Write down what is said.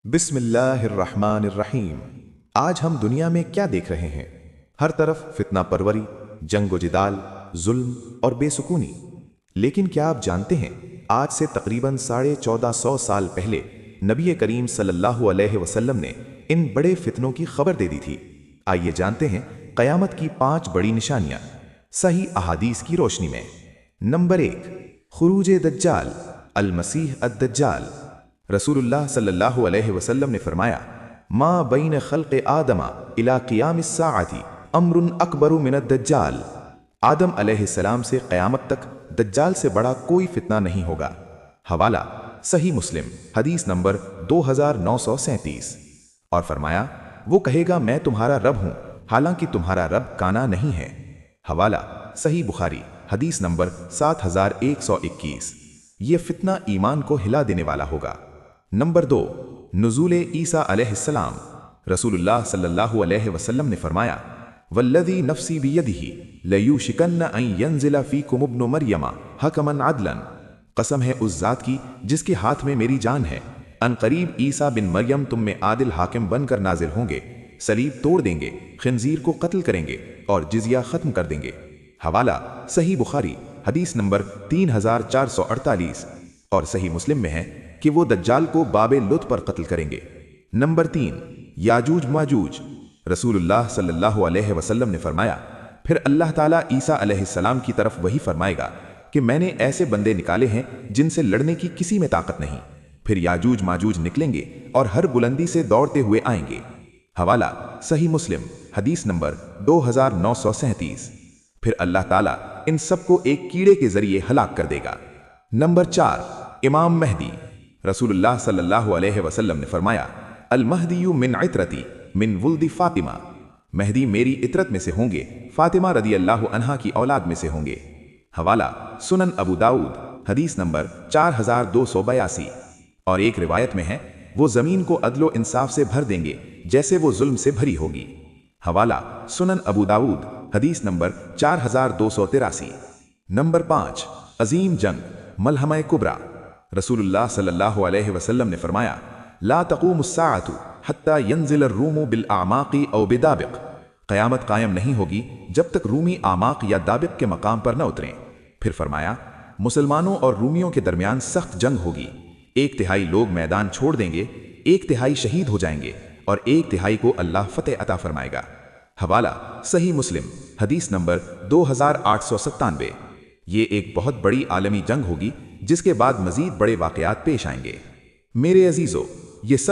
बिस्मिल्लाहिर्रहमानिर्रहीम। आज हम दुनिया में क्या देख रहे हैं? हर तरफ फितना परवरी, जंग व जिदाल, जुल्म और बेसुकूनी। लेकिन क्या आप जानते हैं, आज से तकरीबन 1450 साल पहले नबी करीम सल्लल्लाहु अलैहि वसल्लम ने इन बड़े फितनों की खबर दे दी थी। आइए जानते हैं क़यामत की 5 बड़ी निशानियां सही अहादीस की रोशनी में। नंबर 1, खुरूज दज्जाल, अल मसीह अद-दज्जाल। रसूलुल्लाह सल्लल्लाहु अलैहि वसल्लम ने फरमाया, मा बैन खल्क़ आदमा इला क़ियामिस साअती अम्रुन अकबरु मिनद दज्जाल। आदम अलैहिस्सलाम से क़यामत तक दज्जाल से बड़ा कोई फितना नहीं होगा। हवाला सही मुस्लिम, हदीस नंबर 2937। और फरमाया, वो कहेगा मैं तुम्हारा रब हूँ, हालांकि तुम्हारा रब काना नहीं है। हवाला सही बुखारी, हदीस नंबर 7121। ये फितना ईमान को हिला देने वाला होगा। नंबर 2, नुज़ूल ईसा अलैहिस्सलाम। रसूलुल्लाह सल्लल्लाहु अलैहि वसल्लम ने फरमाया, वल्लज़ी नफ़्सी बियदिही लयूशिकन्न अन यंज़िला फ़ीकुम इब्नु मरियम हकमन अदलन। कसम है उस ज़ात की जिसके हाथ में मेरी जान है, अनकरीब ईसा बिन मरियम तुम में आदिल हाकिम बनकर नाजिल होंगे, सलीब तोड़ देंगे, खिंजीर को कत्ल करेंगे और जिज़िया ख़त्म कर देंगे। हवाला सही बुखारी, हदीस नंबर 3448। और सही मुस्लिम में है कि वो दज्जाल को बाबे लुत पर कत्ल करेंगे। नंबर 3, याजूज माजूज। रसूलुल्लाह सल्लल्लाहु अलैहि वसल्लम ने फरमाया, फिर अल्लाह ताला ईसा अलैहिस्सलाम की तरफ वही फरमाएगा कि मैंने ऐसे बंदे निकाले हैं जिनसे लड़ने की किसी में ताकत नहीं। फिर याजूज माजूज निकलेंगे और हर बुलंदी से दौड़ते हुए आएंगे। हवाला सही मुस्लिम, हदीस नंबर 2937। फिर अल्लाह ताला इन सबको एक कीड़े के जरिए हलाक कर देगा। नंबर 4, इमाम महदी। रसूलुल्लाह सल्लल्लाहु अलैहि वसल्लम ने फरमाया, अल महदीयु मिन इत्रती मिन वुल्दी फातिमा। महदी मेरी इतरत में से होंगे, फातिमा रदी अल्लाह अन्हा की औलाद में से होंगे। हवाला सुनन अबू दाऊद, हदीस नंबर 4282। और एक रिवायत में है, वो जमीन को अदलो इंसाफ से भर देंगे जैसे वो जुल्म से भरी होगी। हवाला सुनन अबू दाऊद, हदीस नंबर 4283। नंबर 5, अजीम जंग, मलहमा कुबरा। रसूलुल्लाह सल्लल्लाहु अलैहि वसल्लम ने फरमाया, ला तक़ूमुस्साअतु हत्ता यंज़िल अर्रूमु बिल आमाक़ि औ बिदाबिक़। क़यामत कायम नहीं होगी जब तक रूमी आमाक़ या दाबिक़ के मकाम पर न उतरें। फिर फरमाया, मुसलमानों और रूमियों के दरमियान सख्त जंग होगी। 1/3 लोग मैदान छोड़ देंगे, 1/3 शहीद हो जाएंगे और 1/3 को अल्लाह फ़तेह अता फरमाएगा। हवाला सही मुस्लिम, हदीस नंबर 2897। ये एक बहुत बड़ी आलमी जंग होगी जिसके बाद मजीद बड़े वाक़यात पेश आएंगे। मेरे अजीज़ों, ये सब